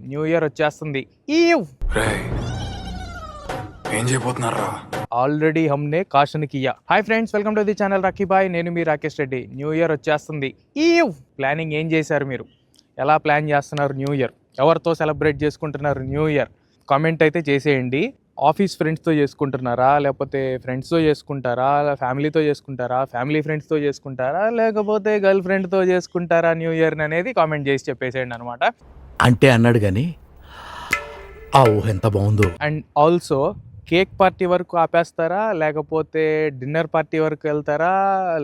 New year వచ్చేస్తుంది. Eve ఏం చేయబోతున్నారా? ఆల్రెడీ హమ్నే కాషన్ కియా. Hi friends, welcome to the channel Rocky Boy. నేను మీ రాకేష్ రెడ్డి. న్యూ ఇయర్ వచ్చేస్తుంది. ఈవ్ ప్లానింగ్ ఏం చేశారు మీరు? ఎలా ప్లాన్ చేస్తున్నారు న్యూ ఇయర్? ఎవరితో సెలబ్రేట్ చేసుకుంటున్నారు న్యూ ఇయర్? కామెంట్ అయితే చేసేయండి. ఆఫీస్ ఫ్రెండ్స్తో చేసుకుంటున్నారా, లేకపోతే ఫ్రెండ్స్తో చేసుకుంటారా, ఫ్యామిలీతో చేసుకుంటారా, ఫ్యామిలీ ఫ్రెండ్స్తో చేసుకుంటారా, లేకపోతే గర్ల్ ఫ్రెండ్తో చేసుకుంటారా న్యూ ఇయర్ అనేది కామెంట్ చేసి చెప్పేసేయండి అనమాట. అంటే అన్నాడు కానీ ఆ ఊహ ఎంత బాగుందో. అండ్ ఆల్సో కేక్ పార్టీ వరకు ఆపేస్తారా, లేకపోతే డిన్నర్ పార్టీ వరకు వెళ్తారా,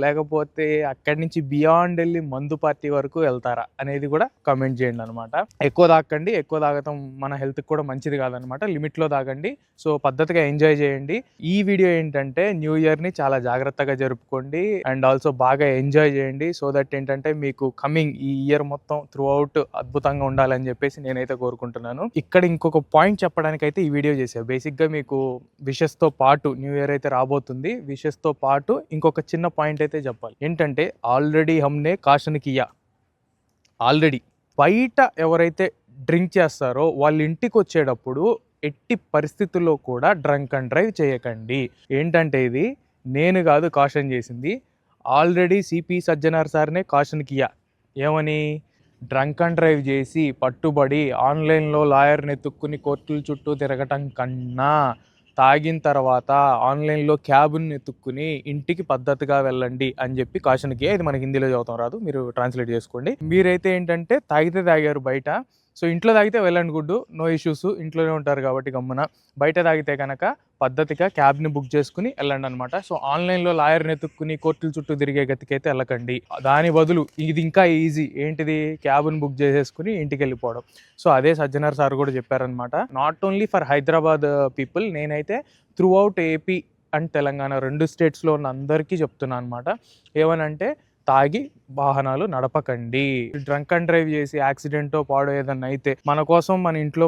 లేకపోతే అక్కడి నుంచి బియాండ్ వెళ్ళి మందు పార్టీ వరకు వెళ్తారా అనేది కూడా కామెంట్ చేయండి అనమాట. ఎక్కువ తాగండి, ఎక్కువ తాగటం మన హెల్త్కి కూడా మంచిది కాదనమాట. లిమిట్లో తాగండి. సో పద్ధతిగా ఎంజాయ్ చేయండి. ఈ వీడియో ఏంటంటే న్యూ ఇయర్ని చాలా జాగ్రత్తగా జరుపుకోండి అండ్ ఆల్సో బాగా ఎంజాయ్ చేయండి. సో దట్ ఏంటంటే మీకు కమింగ్ ఈ ఇయర్ మొత్తం త్రూ అవుట్ అద్భుతంగా ఉండాలని చెప్పేసి నేనైతే కోరుకుంటున్నాను. ఇక్కడ ఇంకొక పాయింట్ చెప్పడానికి అయితే ఈ వీడియో చేశాను. బేసిక్గా మీకు విషెస్తో పాటు న్యూ ఇయర్ అయితే రాబోతుంది. విషెస్తో పాటు ఇంకొక చిన్న పాయింట్ అయితే చెప్పాలి. ఏంటంటే ఆల్రెడీ హమ్నే కాషన్ కియా. ఆల్రెడీ బయట ఎవరైతే డ్రింక్ చేస్తారో వాళ్ళ ఇంటికి వచ్చేటప్పుడు ఎట్టి పరిస్థితుల్లో కూడా డ్రంక్ అండ్ డ్రైవ్ చేయకండి. ఏంటంటే ఇది నేను కాదు కాషన్ చేసింది, ఆల్రెడీ సిపి సజ్జనార్ సార్నే కాషన్ కియా. ఏమని? డ్రంక్ అండ్ డ్రైవ్ చేసి పట్టుబడి ఆన్లైన్లో లాయర్ని ఎత్తుక్కుని కోర్టుల చుట్టూ తిరగటం కన్నా తాగిన తర్వాత ఆన్లైన్లో క్యాబ్ని ఎత్తుక్కుని ఇంటికి పద్ధతిగా వెళ్ళండి అని చెప్పి కాషన్కి. ఇది మనకి హిందీలో చదువుతాం రాదు, మీరు ట్రాన్స్లేట్ చేసుకోండి. మీరైతే ఏంటంటే తాగితే తాగారు బయట, సో ఇంట్లో తాగితే వెళ్ళండి గుడ్, నో ఇష్యూస్, ఇంట్లోనే ఉంటారు కాబట్టి గమ్మున. బయట తాగితే కనుక పద్ధతిగా క్యాబ్ని బుక్ చేసుకుని వెళ్ళండి అనమాట. సో ఆన్లైన్లో లాయర్ని ఎత్తుక్కుని కోర్టుల చుట్టూ తిరిగే గతికైతే వెళ్ళకండి. దాని బదులు ఇది ఇంకా ఈజీ, ఏంటిది? క్యాబ్ని బుక్ చేసేసుకుని ఇంటికి వెళ్ళిపోవడం. సో అదే సజ్జనార్ సార్ కూడా చెప్పారనమాట. Not only for Hyderabad people, నేనైతే throughout AP and Telangana 2 స్టేట్స్లో ఉన్న అందరికీ చెప్తున్నాను అనమాట. ఏమనంటే తాగి వాహనాలు నడపకండి. డ్రంక్ అండ్ డ్రైవ్ చేసి యాక్సిడెంటో పాడో ఏదన్నా అయితే మన కోసం మన ఇంట్లో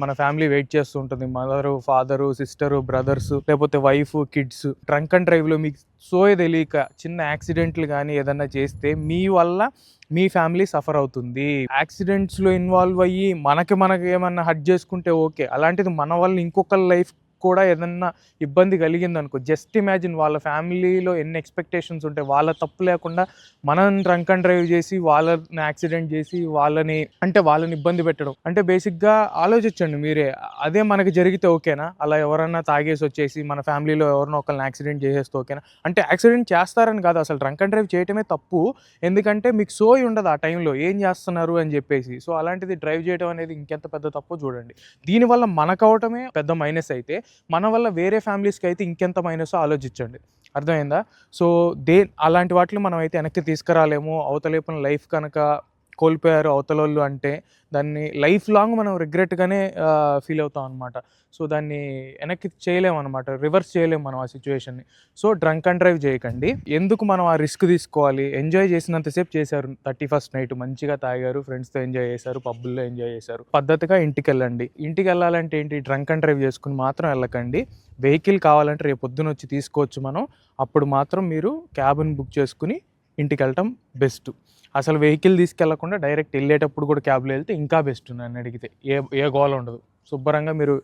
మన ఫ్యామిలీ వెయిట్ చేస్తూ ఉంటుంది. మదరు, ఫాదరు, సిస్టరు, బ్రదర్స్, లేకపోతే వైఫ్, కిడ్స్. డ్రంక్ అండ్ డ్రైవ్లో మీకు సోయ తెలియక చిన్న యాక్సిడెంట్లు కానీ ఏదన్నా చేస్తే మీ వల్ల మీ ఫ్యామిలీ సఫర్ అవుతుంది. యాక్సిడెంట్స్లో ఇన్వాల్వ్ అయ్యి మనకి ఏమన్నా హర్ట్ చేసుకుంటే ఓకే, అలాంటిది మన వల్ల ఇంకొకరి లైఫ్ కూడా ఏదన్నా ఇబ్బంది కలిగిందనుకో, జస్ట్ ఇమాజిన్ వాళ్ళ ఫ్యామిలీలో ఎన్ని ఎక్స్పెక్టేషన్స్ ఉంటాయి. వాళ్ళ తప్పు లేకుండా మనం డ్రంక్ అండ్ డ్రైవ్ చేసి వాళ్ళని యాక్సిడెంట్ చేసి వాళ్ళని ఇబ్బంది పెట్టడం అంటే బేసిక్గా ఆలోచించండి మీరే. అదే మనకి జరిగితే ఓకేనా? అలా ఎవరన్నా తాగేసి వచ్చేసి మన ఫ్యామిలీలో ఎవరినో ఒకరిని యాక్సిడెంట్ చేసేస్తే ఓకేనా? అంటే యాక్సిడెంట్ చేస్తారని కాదు, అసలు డ్రంక్ అండ్ డ్రైవ్ చేయటమే తప్పు. ఎందుకంటే మీకు సోయి ఉండదు ఆ టైంలో ఏం చేస్తున్నారు అని చెప్పేసి. సో అలాంటిది డ్రైవ్ చేయడం అనేది ఇంకెంత పెద్ద తప్పు చూడండి. దీనివల్ల మనకు అవటమే పెద్ద మైనస్ అయితే మన వల్ల వేరే ఫ్యామిలీస్కి అయితే ఇంకెంత మైనస్ ఆలోచించండి. అర్థమైందా? సో అలాంటి వాటిని మనం అయితే వెనక్కి తీసుకురాలేము. అవతలేపున లైఫ్ కనుక కోల్పోయారు అవతలోళ్ళు అంటే దాన్ని లైఫ్ లాంగ్ మనం రిగ్రెట్గానే ఫీల్ అవుతాం అనమాట. సో దాన్ని వెనక్కి చేయలేము అనమాట, రివర్స్ చేయలేము మనం ఆ సిచ్యువేషన్ని. సో డ్రంక్ అండ్ డ్రైవ్ చేయకండి. ఎందుకు మనం ఆ రిస్క్ తీసుకోవాలి? ఎంజాయ్ చేసినంతసేపు చేశారు. 31st నైట్ మంచిగా తాగారు, ఫ్రెండ్స్తో ఎంజాయ్ చేశారు, పబ్బుల్లో ఎంజాయ్ చేశారు. పద్ధతిగా ఇంటికి వెళ్ళండి. ఇంటికి వెళ్ళాలంటే ఏంటి? డ్రంక్ అండ్ డ్రైవ్ చేసుకుని మాత్రం వెళ్ళకండి. వెహికల్ కావాలంటే రేపు పొద్దున వచ్చి తీసుకోవచ్చు మనం. అప్పుడు మాత్రం మీరు క్యాబ్ని బుక్ చేసుకుని ఇంటికి వెళ్ళటం బెస్ట్. అసలు వెహికల్ తీసుకెళ్లకుండా డైరెక్ట్ వెళ్ళేటప్పుడు కూడా క్యాబ్లో వెళ్తే ఇంకా బెస్ట్. నన్ను అడిగితే ఏ గోల ఉండదు. శుభ్రంగా మీరు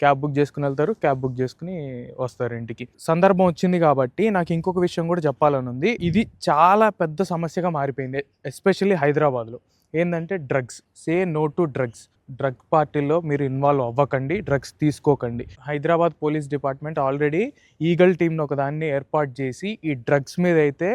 క్యాబ్ బుక్ చేసుకుని వెళ్తారు, క్యాబ్ బుక్ చేసుకుని వస్తారు ఇంటికి. సందర్భం వచ్చింది కాబట్టి నాకు ఇంకొక విషయం కూడా చెప్పాలని ఉంది. ఇది చాలా పెద్ద సమస్యగా మారిపోయింది ఎస్పెషల్లీ హైదరాబాద్లో. ఏంటంటే drugs. Say no to drugs. Drug పార్టీలో మీరు ఇన్వాల్వ్ అవ్వకండి, డ్రగ్స్ తీసుకోకండి. Hyderabad police department already eagle టీమ్ని ఒకదాన్ని ఏర్పాటు చేసి ఈ డ్రగ్స్ మీద అయితే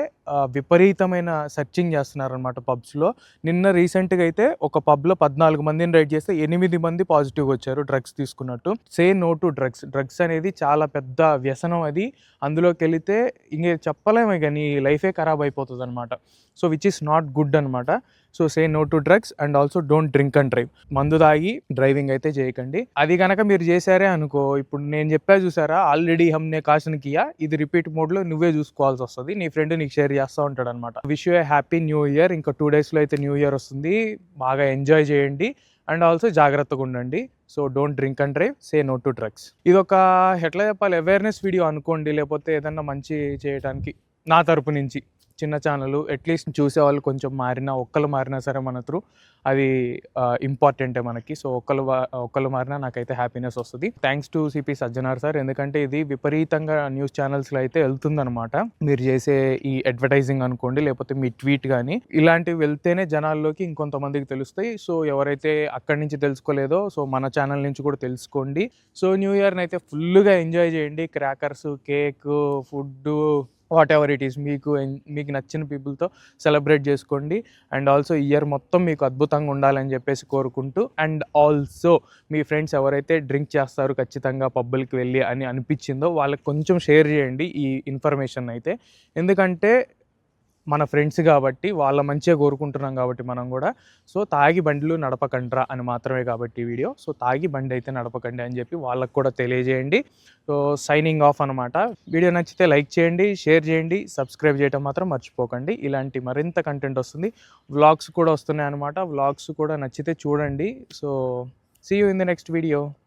విపరీతమైన సెర్చింగ్ చేస్తున్నారనమాట పబ్స్లో. నిన్న రీసెంట్గా అయితే ఒక పబ్లో 14 మందిని రైడ్ చేస్తే 8 మంది పాజిటివ్గా వచ్చారు డ్రగ్స్ తీసుకున్నట్టు. Say no to drugs. Drugs అనేది చాలా పెద్ద వ్యసనం. అది అందులోకి వెళితే ఇంక చెప్పలేము, ఇక నీ లైఫే ఖరాబ్ అయిపోతుంది అనమాట. So which is not good అనమాట. So say no to drugs and also don't drink and drive. మందు తాగి డ్రైవింగ్ అయితే చేయకండి. అది కనుక మీరు చేశారే అనుకో, ఇప్పుడు నేను చెప్పా చూసారా, ఆల్రెడీ హమ్నే కాషన్ కియా, ఇది రిపీట్ మోడ్లో నువ్వే చూసుకోవాల్సి వస్తుంది. నీ ఫ్రెండ్ నీకు షేర్ చేస్తూ ఉంటాడు అనమాట. Wish you A happy new year. ఇంకా 2 daysలో అయితే న్యూ ఇయర్ వస్తుంది. బాగా ఎంజాయ్ చేయండి అండ్ ఆల్సో జాగ్రత్తగా ఉండండి. So don't drink and drive, say no to drugs. ఇది ఒక ఎట్లా చెప్పాలి, అవేర్నెస్ వీడియో అనుకోండి, లేకపోతే ఏదన్నా మంచి చేయడానికి నా తరపు నుంచి చిన్న ఛానల్, అట్లీస్ట్ చూసేవాళ్ళు కొంచెం మారినా, ఒక్కళ్ళు మారినా సరే మన త్రూ అది ఇంపార్టెంటే మనకి. సో ఒక్కళ్ళు మారినా నాకైతే హ్యాపీనెస్ వస్తుంది. Thanks to CP Sajjanar sir, ఎందుకంటే ఇది విపరీతంగా న్యూస్ ఛానల్స్లో అయితే వెళ్తుందనమాట. మీరు చేసే ఈ అడ్వర్టైజింగ్ అనుకోండి, లేకపోతే మీ ట్వీట్ కానీ ఇలాంటివి వెళ్తేనే జనాల్లోకి ఇంకొంతమందికి తెలుస్తాయి. సో ఎవరైతే అక్కడి నుంచి తెలుసుకోలేదో సో మన ఛానల్ నుంచి కూడా తెలుసుకోండి. సో న్యూ ఇయర్ని అయితే ఫుల్గా ఎంజాయ్ చేయండి. Crackers, cake, food, what ever it is, మీకు నచ్చిన పీపుల్తో సెలబ్రేట్ చేసుకోండి. అండ్ ఆల్సో ఇయర్ మొత్తం మీకు అద్భుతంగా ఉండాలని చెప్పేసి కోరుకుంటూ, అండ్ ఆల్సో మీ ఫ్రెండ్స్ ఎవరైతే డ్రింక్ చేస్తారు ఖచ్చితంగా పబ్బులకి వెళ్ళి అని అనిపించిందో వాళ్ళకి కొంచెం షేర్ చేయండి ఈ ఇన్ఫర్మేషన్ అయితే. ఎందుకంటే మన ఫ్రెండ్స్ కాబట్టి, వాళ్ళ మంచిగా కోరుకుంటున్నాం కాబట్టి మనం కూడా. సో తాగి బండ్లు నడపకండ్రా అని మాత్రమే కాబట్టి ఈ వీడియో. సో తాగి బండి అయితే నడపకండి అని చెప్పి వాళ్ళకు కూడా తెలియజేయండి. సో సైనింగ్ ఆఫ్ అనమాట. వీడియో నచ్చితే లైక్ చేయండి, షేర్ చేయండి, సబ్స్క్రైబ్ చేయడం మాత్రం మర్చిపోకండి. ఇలాంటి మరింత కంటెంట్ వస్తుంది. వ్లాగ్స్ కూడా వస్తున్నాయి అనమాట. వ్లాగ్స్ కూడా నచ్చితే చూడండి. So see you in the next video.